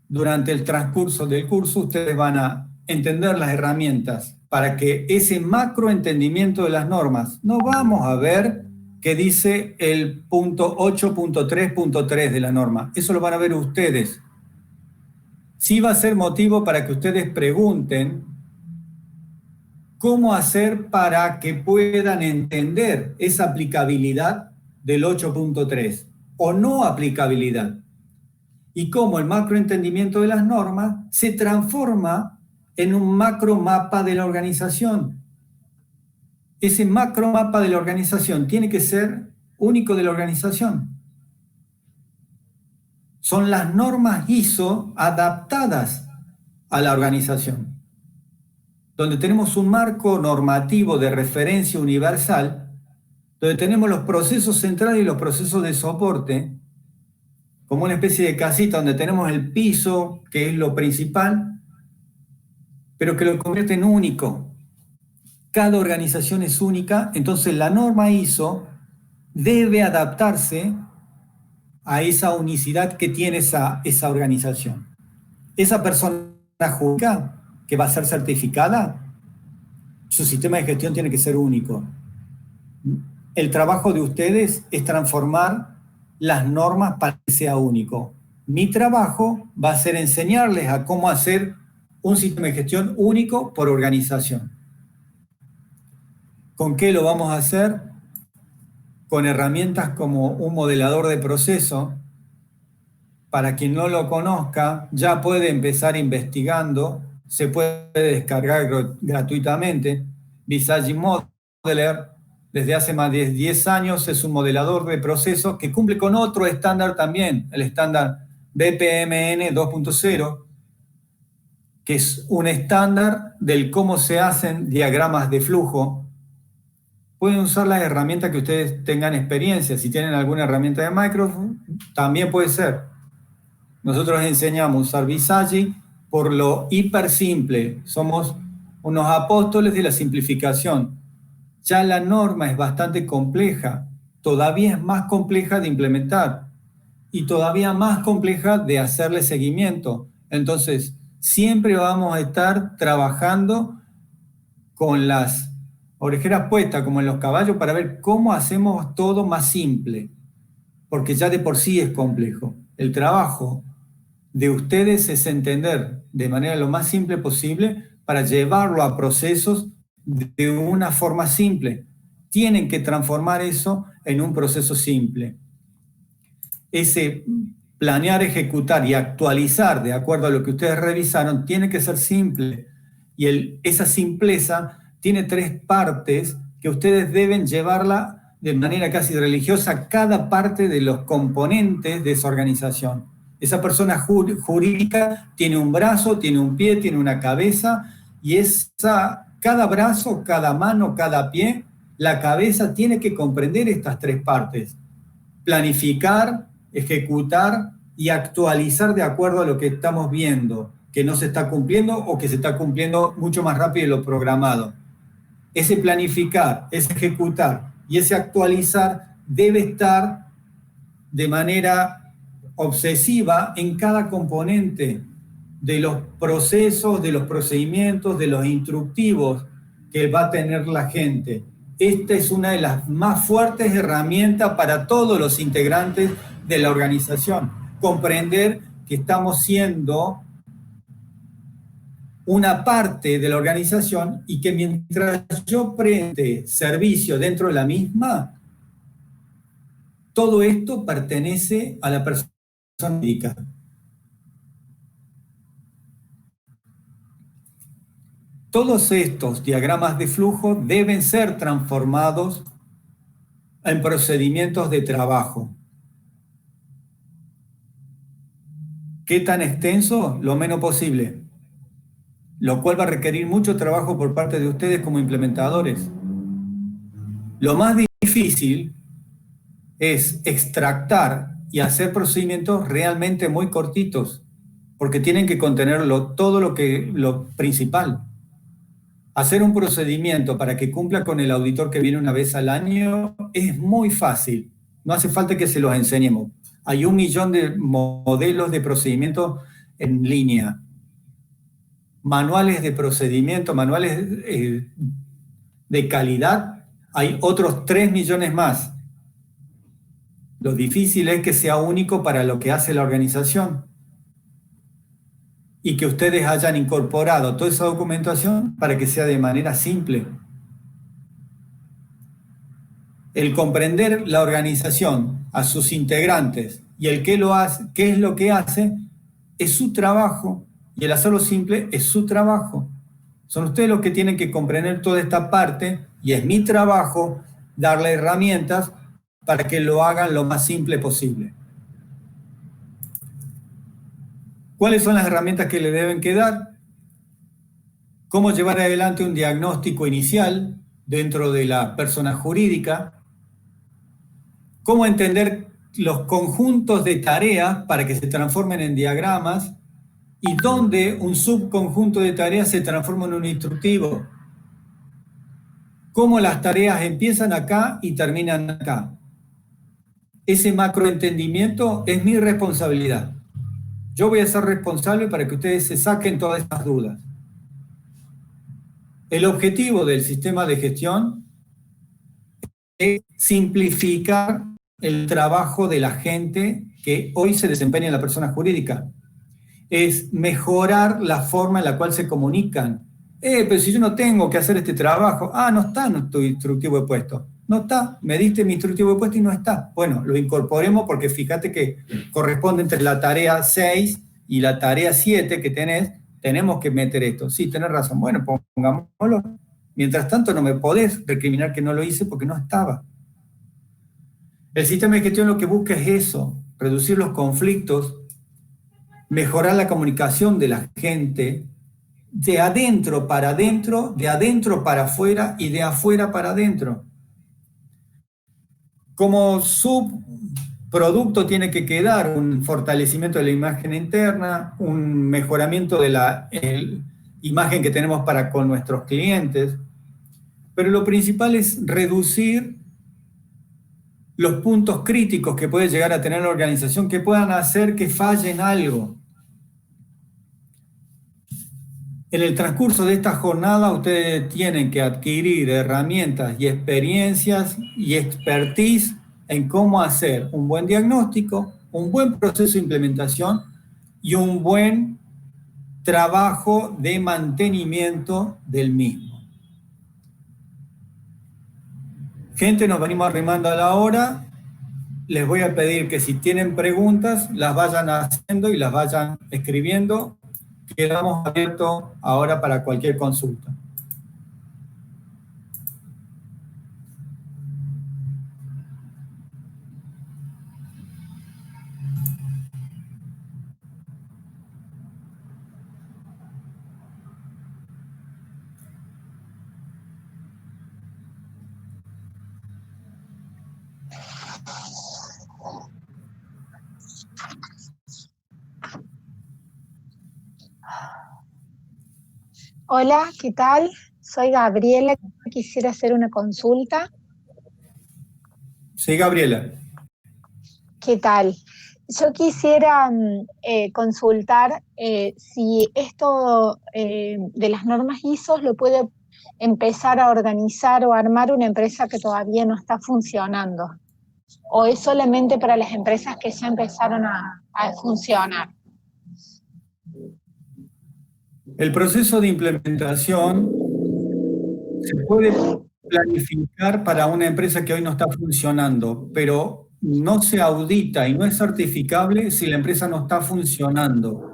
Durante el transcurso del curso ustedes van a entender las herramientas para que ese macro entendimiento de las normas, no vamos a ver qué dice el punto 8.3.3 de la norma, eso lo van a ver ustedes. Sí va a ser motivo para que ustedes pregunten cómo hacer para que puedan entender esa aplicabilidad del 8.3 o no aplicabilidad. Y cómo el macroentendimiento de las normas se transforma en un macro mapa de la organización. Ese macro mapa de la organización tiene que ser único de la organización. Son las normas ISO adaptadas a la organización, donde tenemos un marco normativo de referencia universal, donde tenemos los procesos centrales y los procesos de soporte, como una especie de casita donde tenemos el piso, que es lo principal, pero que lo convierte en único. Cada organización es única, entonces la norma ISO debe adaptarse a esa unicidad que tiene esa organización. Esa persona jurídica que va a ser certificada, su sistema de gestión tiene que ser único. El trabajo de ustedes es transformar las normas para que sea único. Mi trabajo va a ser enseñarles a cómo hacer un sistema de gestión único por organización. ¿Con qué lo vamos a hacer? con herramientas como un modelador de proceso. Para quien no lo conozca, ya puede empezar investigando, se puede descargar gratuitamente. Visage Modeler, desde hace más de 10 años, es un modelador de procesos que cumple con otro estándar también, el estándar BPMN 2.0, que es un estándar del cómo se hacen diagramas de flujo. Pueden usar las herramientas que ustedes tengan experiencia. Si tienen alguna herramienta de Microsoft, también puede ser. Nosotros enseñamos a usar Visage por lo hiper simple. Somos unos apóstoles de la simplificación. Ya la norma es bastante compleja, todavía es más compleja de implementar y todavía más compleja de hacerle seguimiento. Entonces, siempre vamos a estar trabajando con las orejeras puestas, como en los caballos, para ver cómo hacemos todo más simple, porque ya de por sí es complejo. El trabajo de ustedes es entender de manera lo más simple posible para llevarlo a procesos de una forma simple. Tienen que transformar eso en un proceso simple. Ese planear, ejecutar y actualizar de acuerdo a lo que ustedes revisaron tiene que ser simple. Y esa simpleza tiene 3 partes que ustedes deben llevarla de manera casi religiosa a cada parte de los componentes de esa organización. Esa persona jurídica tiene un brazo, tiene un pie, tiene una cabeza, y cada brazo, cada mano, cada pie, la cabeza tiene que comprender estas 3 partes. Planificar, ejecutar y actualizar de acuerdo a lo que estamos viendo, que no se está cumpliendo o que se está cumpliendo mucho más rápido de lo programado. Ese planificar, ese ejecutar y ese actualizar debe estar de manera obsesiva en cada componente de los procesos, de los procedimientos, de los instructivos que va a tener la gente. Esta es una de las más fuertes herramientas para todos los integrantes de la organización. Comprender que estamos siendo una parte de la organización y que mientras yo preste servicio dentro de la misma, todo esto pertenece a la persona jurídica. Todos estos diagramas de flujo deben ser transformados en procedimientos de trabajo. ¿Qué tan extenso? Lo menos posible, lo cual va a requerir mucho trabajo por parte de ustedes como implementadores. Lo más difícil es extractar y hacer procedimientos realmente muy cortitos, porque tienen que contenerlo todo lo principal. Hacer un procedimiento para que cumpla con el auditor que viene una vez al año es muy fácil. No hace falta que se los enseñemos. Hay 1 millón de modelos de procedimiento en línea. Manuales de procedimiento, manuales de calidad, hay otros 3 millones más. Lo difícil es que sea único para lo que hace la organización y que ustedes hayan incorporado toda esa documentación para que sea de manera simple. El comprender la organización, a sus integrantes y el qué es lo que hace, es su trabajo, y el hacerlo simple es su trabajo. Son ustedes los que tienen que comprender toda esta parte, y es mi trabajo darle herramientas para que lo hagan lo más simple posible. ¿Cuáles son las herramientas que le deben quedar? Cómo llevar adelante un diagnóstico inicial dentro de la persona jurídica. Cómo entender los conjuntos de tareas para que se transformen en diagramas y dónde un subconjunto de tareas se transforma en un instructivo. Cómo las tareas empiezan acá y terminan acá. Ese macroentendimiento es mi responsabilidad. Yo voy a ser responsable para que ustedes se saquen todas estas dudas. El objetivo del sistema de gestión es simplificar el trabajo de la gente que hoy se desempeña en la persona jurídica. Es mejorar la forma en la cual se comunican. Pero si yo no tengo que hacer este trabajo, no está en tu instructivo de puesto. no está, me diste mi instructivo de puesto y no está. Bueno, lo incorporemos porque fíjate que corresponde entre la tarea 6 y la tarea 7 que tenemos que meter esto. Sí, tenés razón, bueno, pongámoslo. Mientras tanto no me podés recriminar que no lo hice porque no estaba. El sistema de gestión lo que busca es eso, reducir los conflictos, mejorar la comunicación de la gente, de adentro para adentro, de adentro para afuera y de afuera para adentro. Como subproducto tiene que quedar un fortalecimiento de la imagen interna, un mejoramiento de la imagen que tenemos para con nuestros clientes, pero lo principal es reducir los puntos críticos que puede llegar a tener la organización que puedan hacer que falle en algo. En el transcurso de esta jornada ustedes tienen que adquirir herramientas y experiencias y expertise en cómo hacer un buen diagnóstico, un buen proceso de implementación y un buen trabajo de mantenimiento del mismo. Gente, nos venimos arrimando a la hora. Les voy a pedir que si tienen preguntas, las vayan haciendo y las vayan escribiendo. Quedamos abiertos ahora para cualquier consulta. Hola, ¿qué tal? Soy Gabriela, quisiera hacer una consulta. Sí, Gabriela. ¿Qué tal? Yo quisiera consultar si esto de las normas ISO lo puede empezar a organizar o armar una empresa que todavía no está funcionando, o es solamente para las empresas que ya empezaron a funcionar. El proceso de implementación se puede planificar para una empresa que hoy no está funcionando, pero no se audita y no es certificable si la empresa no está funcionando.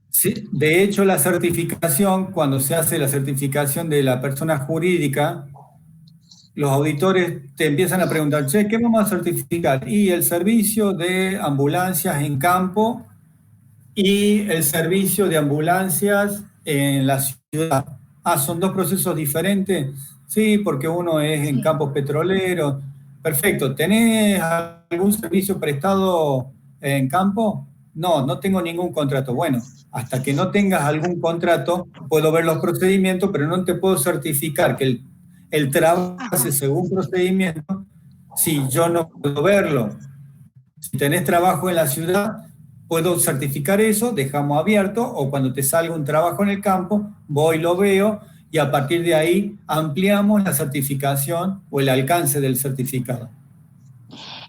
Sí, de hecho, la certificación, cuando se hace la certificación de la persona jurídica, los auditores te empiezan a preguntar, che, ¿qué vamos a certificar? Y el servicio de ambulancias en campo y el servicio de ambulancias en la ciudad. Ah, ¿son dos procesos diferentes? Sí, porque uno es en campos petroleros. Perfecto. ¿Tenés algún servicio prestado en campo? No, no tengo ningún contrato. Bueno, hasta que no tengas algún contrato, puedo ver los procedimientos, pero no te puedo certificar que el trabajo hace según procedimiento si yo no puedo verlo. Si tenés trabajo en la ciudad, puedo certificar eso, dejamos abierto, o cuando te salga un trabajo en el campo, voy, lo veo, y a partir de ahí ampliamos la certificación o el alcance del certificado.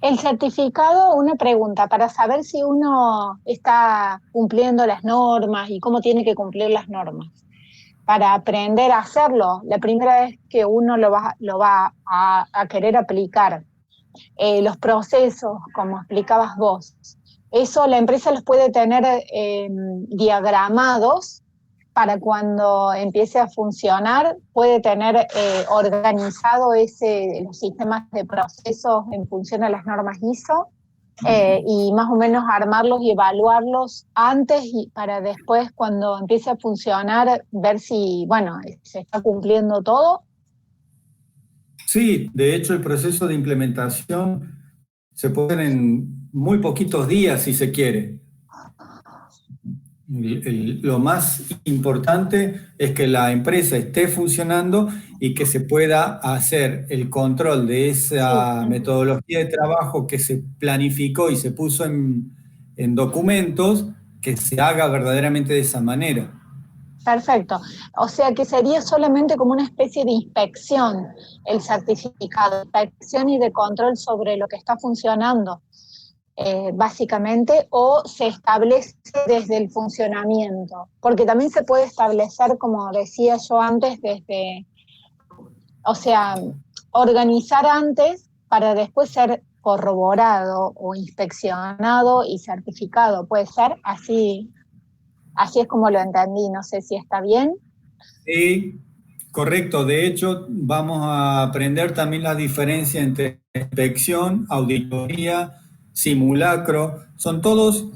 El certificado, una pregunta, para saber si uno está cumpliendo las normas y cómo tiene que cumplir las normas. Para aprender a hacerlo, la primera vez que uno lo va a querer aplicar, los procesos, como explicabas vos, eso la empresa los puede tener diagramados para cuando empiece a funcionar, puede tener organizado los sistemas de procesos en función a las normas ISO, y más o menos armarlos y evaluarlos antes y para después, cuando empiece a funcionar, ver si, bueno, se está cumpliendo todo. Sí, de hecho el proceso de implementación se puede hacer en muy poquitos días si se quiere. Lo más importante es que la empresa esté funcionando y que se pueda hacer el control de esa metodología de trabajo que se planificó y se puso en documentos, que se haga verdaderamente de esa manera. Perfecto. O sea que sería solamente como una especie de inspección el certificado, inspección y de control sobre lo que está funcionando, básicamente, o se establece desde el funcionamiento, porque también se puede establecer, como decía yo antes, desde o sea, organizar antes para después ser corroborado o inspeccionado y certificado. ¿Puede ser? Así es como lo entendí, no sé si está bien. Sí, correcto. De hecho, vamos a aprender también la diferencia entre inspección, auditoría, simulacro. Son todos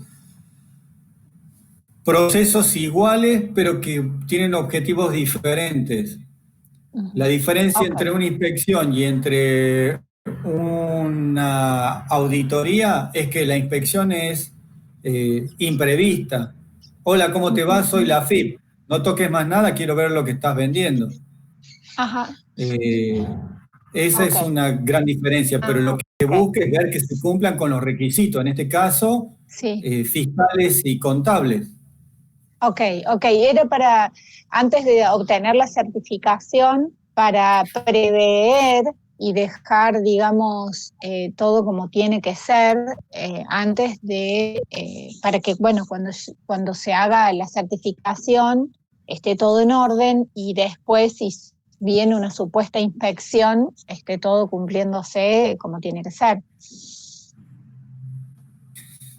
procesos iguales, pero que tienen objetivos diferentes. La Ujú. diferencia Ok. entre una inspección y entre una auditoría es que la inspección es imprevista. Hola, ¿cómo te va? Ujú. Soy la AFIP. No toques más nada, quiero ver lo que estás vendiendo. Ajá. Eh, Esa Ok. es una gran diferencia, pero lo Ah, que ok. busca es ver que se cumplan con los requisitos, en este caso, Sí. fiscales y contables. Ok, ok. Era para, antes de obtener la certificación, para prever y dejar, digamos, todo como tiene que ser antes de, para que, bueno, cuando se haga la certificación esté todo en orden y después, si viene una supuesta inspección, esté todo cumpliéndose como tiene que ser.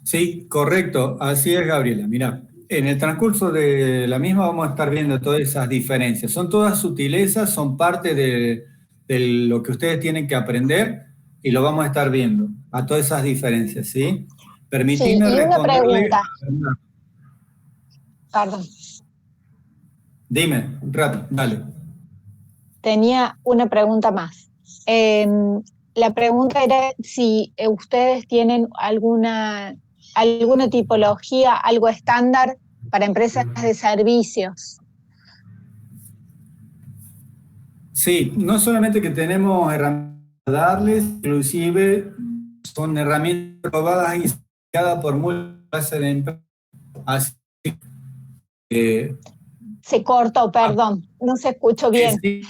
Sí, correcto, así es, Gabriela. Mira, en el transcurso de la misma vamos a estar viendo todas esas diferencias. Son todas sutilezas, son parte de lo que ustedes tienen que aprender y lo vamos a estar viendo, a todas esas diferencias, ¿sí? Sí, Permitidme y una responderle. pregunta, perdón. Dime, rápido, dale. Tenía una pregunta más. Eh, la pregunta era si ustedes tienen alguna tipología, algo estándar para empresas de servicios. Sí, no solamente que tenemos herramientas para darles, inclusive son herramientas probadas y certificadas por múltiples clases de empresas. Así que, Se cortó, perdón, no se escuchó que bien. sí,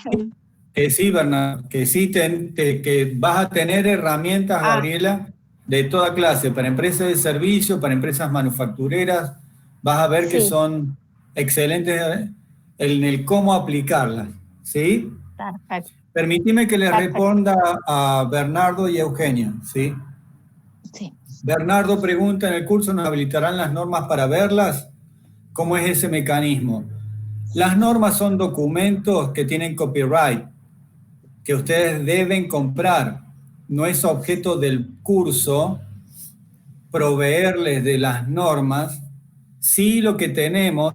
que sí, Bernardo, que sí, que vas a tener herramientas, Ah, Gabriela, de toda clase, para empresas de servicio, para empresas manufactureras, vas a ver que sí, son excelentes en el cómo aplicarlas, ¿sí? perfecto, Permitime que les perfecto. responda a Bernardo y Eugenia, ¿sí? Sí. Bernardo pregunta, ¿en el curso nos habilitarán las normas para verlas? ¿Cómo es ese mecanismo? Las normas son documentos que tienen copyright, que ustedes deben comprar. No es objeto del curso proveerles de las normas. Sí, lo que tenemos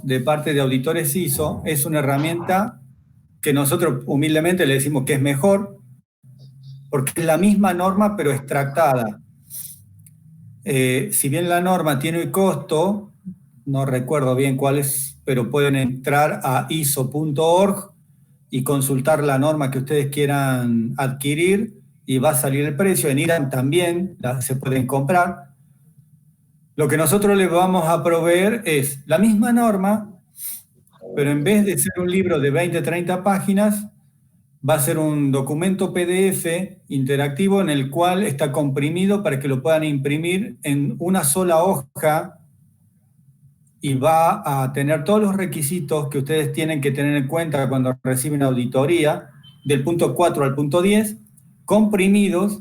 de parte de auditores ISO es una herramienta que nosotros humildemente le decimos que es mejor, porque es la misma norma pero extractada. Si bien la norma tiene costo, no recuerdo bien cuál es, pero pueden entrar a iso.org y consultar la norma que ustedes quieran adquirir y va a salir el precio. En IRAN también se pueden comprar. Lo que nosotros les vamos a proveer es la misma norma, pero en vez de ser un libro de 20, 30 páginas, va a ser un documento PDF interactivo en el cual está comprimido para que lo puedan imprimir en una sola hoja y va a tener todos los requisitos que ustedes tienen que tener en cuenta cuando reciben auditoría, del punto 4 al punto 10, comprimidos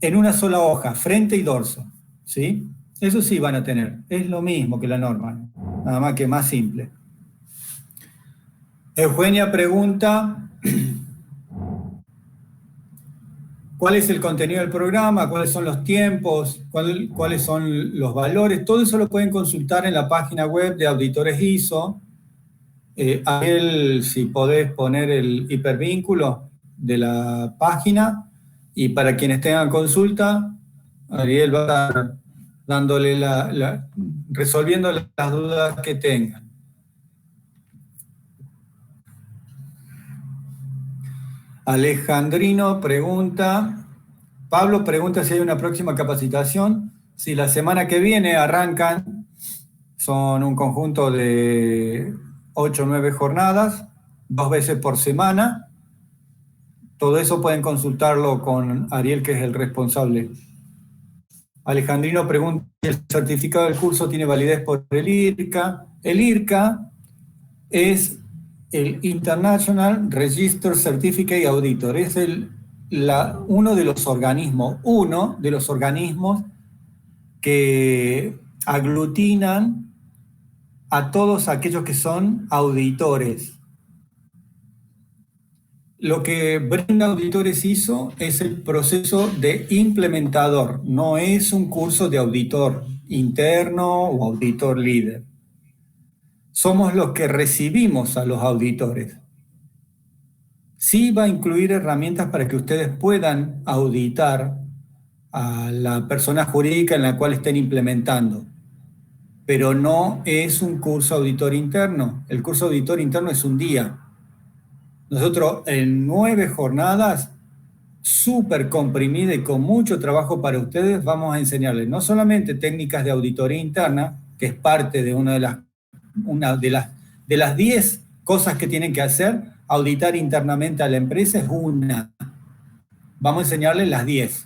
en una sola hoja, frente y dorso. ¿Sí? Eso sí van a tener. Es lo mismo que la norma, nada más que más simple. Eugenia pregunta, ¿cuál es el contenido del programa? ¿Cuáles son los tiempos? ¿Cuáles son los valores? Todo eso lo pueden consultar en la página web de Auditores ISO. Ariel, si podés poner el hipervínculo de la página y para quienes tengan consulta, Ariel va a estar dándole resolviendo las dudas que tengan. Alejandrino pregunta, Pablo pregunta si hay una próxima capacitación. Si la semana que viene arrancan, son un conjunto de 8 o 9 jornadas, 2 veces por semana. Todo eso pueden consultarlo con Ariel, que es el responsable. Alejandrino pregunta si el certificado del curso tiene validez por el IRCA. El IRCA es el International Register Certificate Auditor. Es uno de los organismos que aglutinan a todos aquellos que son auditores. Lo que Brenda Auditores hizo es el proceso de implementador, no es un curso de auditor interno o auditor líder. Somos los que recibimos a los auditores. Sí va a incluir herramientas para que ustedes puedan auditar a la persona jurídica en la cual estén implementando, pero no es un curso auditor interno. El curso auditor interno es un día. Nosotros en 9 jornadas, súper comprimida y con mucho trabajo para ustedes, vamos a enseñarles no solamente técnicas de auditoría interna, que es parte de una de las 10 cosas que tienen que hacer. Auditar internamente a la empresa es una. Vamos a enseñarles las 10.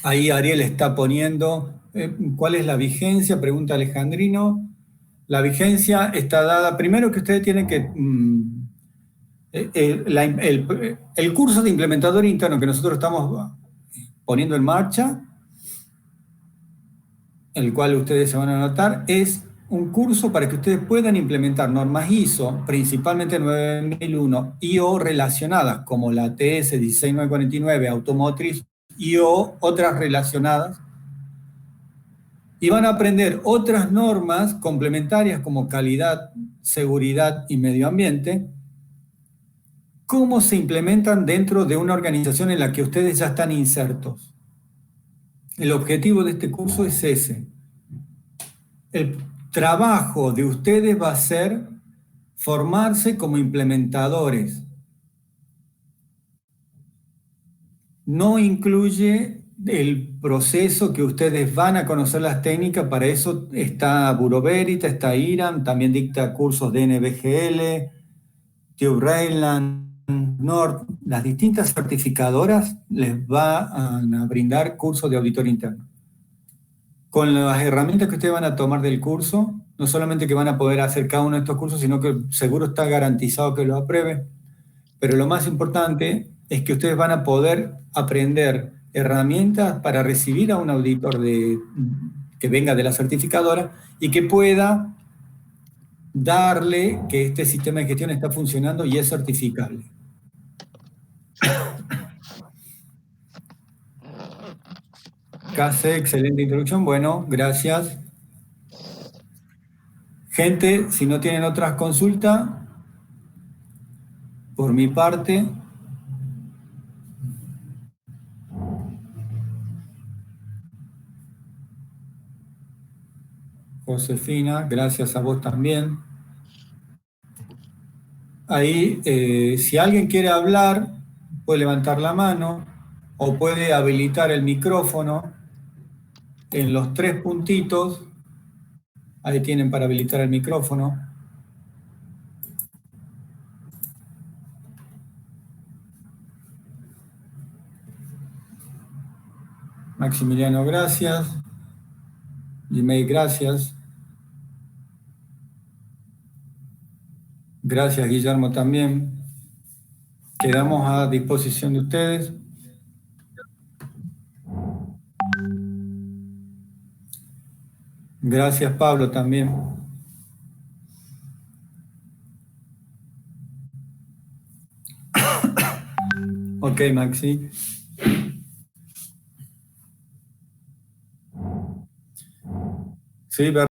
Ahí Ariel está poniendo, ¿cuál es la vigencia? Pregunta Alejandrino. La vigencia está dada, primero que ustedes tienen que, el curso de implementador interno que nosotros estamos poniendo en marcha, el cual ustedes se van a anotar, es un curso para que ustedes puedan implementar normas ISO, principalmente 9001, y o relacionadas, como la TS 16949, automotriz, y o otras relacionadas, y van a aprender otras normas complementarias como calidad, seguridad y medio ambiente, cómo se implementan dentro de una organización en la que ustedes ya están insertos. El objetivo de este curso es ese. El trabajo de ustedes va a ser formarse como implementadores. No incluye el proceso que ustedes van a conocer las técnicas. Para eso está Bureau Veritas, está IRAM, también dicta cursos de NBGL, TÜV Rheinland, Nord. Las distintas certificadoras les van a brindar cursos de auditor interno. Con las herramientas que ustedes van a tomar del curso, no solamente que van a poder hacer cada uno de estos cursos, sino que seguro está garantizado que lo aprueben, pero lo más importante es que ustedes van a poder aprender herramientas para recibir a un auditor que venga de la certificadora y que pueda darle que este sistema de gestión está funcionando y es certificable. Case, excelente introducción. Bueno, gracias. Gente, si no tienen otras consultas, por mi parte, Josefina, gracias a vos también. Ahí, si alguien quiere hablar, puede levantar la mano o puede habilitar el micrófono en los 3 puntitos. Ahí tienen para habilitar el micrófono. Maximiliano, gracias. Gmail, gracias. Gracias, Guillermo, también. Quedamos a disposición de ustedes. Gracias, Pablo, también. Ok, Maxi. Sí,